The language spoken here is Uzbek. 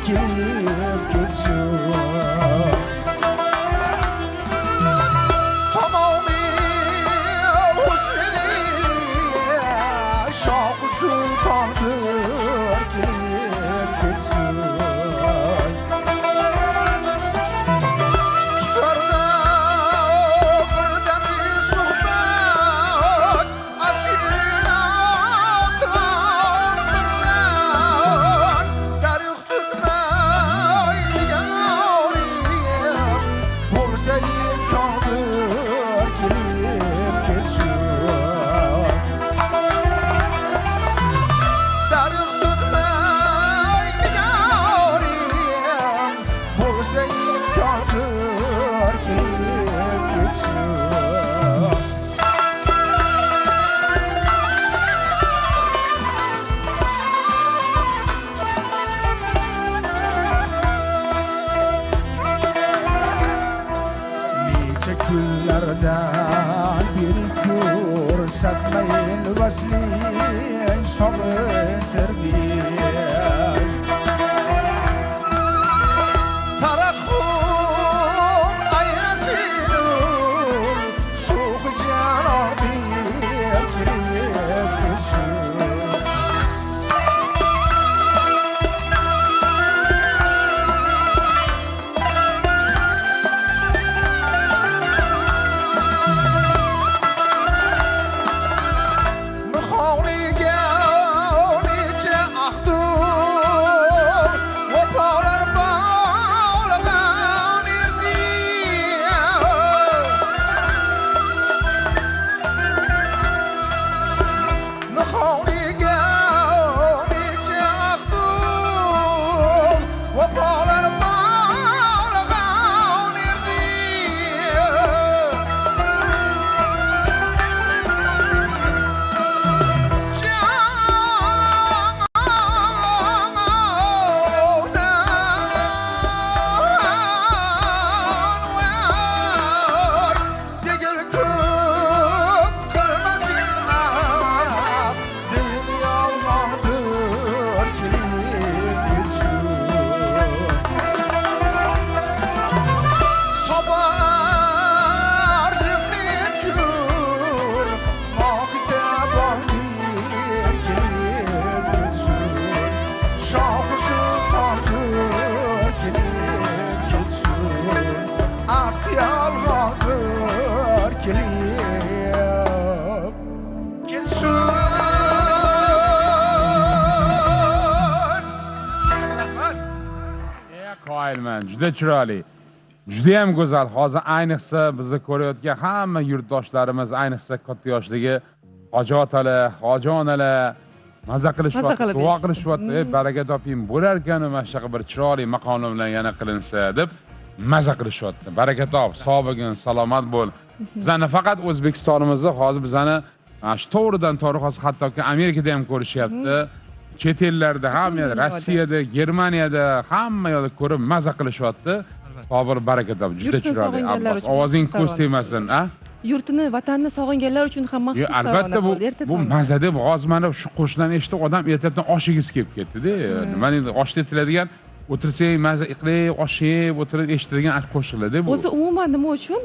kelib ketsin. Tamomi husnli shoh sulton bir kelib ketsin. Kunlardan biri ko'rsatmayin vasling sog'intirmay tarahhum aylasin sho'x janobir kirib kelsin. Qoyilman, juda chiroyli. Juda ham go'zal. Hozir ayniqsa bizni ko'rayotgan hamma yurtdoshlarimiz, ayniqsa katta yoshdagi hoji otalar, hoji onalar maza qilishyapti, duo qilishyapti. Baraka toping, bo'lar ekan mana shunaqa bir chiroyli maqomlar bilan yana qilinsa deb maza qilishyapti. Baraka top, sog' bo'lgin, salomat bo'l. Bizlar nafaqat O'zbekistonimizda, hozir bizani shu to'g'ridan to'g'ri hozir hattoki Amerikada ham ko'rishyapti. Chet ellarda, hamma yerda, Rossiyada, Germaniyada, hamma yerda ko'rib maza qilishyapti. Sabr, baraka top, juda chiroyli. Ovozing ko'z tegmasin, a? Yurtini, vatanni sog'inganlar uchun ham maxsus albatta bu maza deb hozir mana shu qo'shiqlarni eshitib odam ertadan osh yegisi kelib ketdi-da. Mana endi osh etiladigan o'tirsang, maza qilib, osh yeb, o'tirib eshitadigan qo'shiqlar-da bu. O'zi umuman nima uchun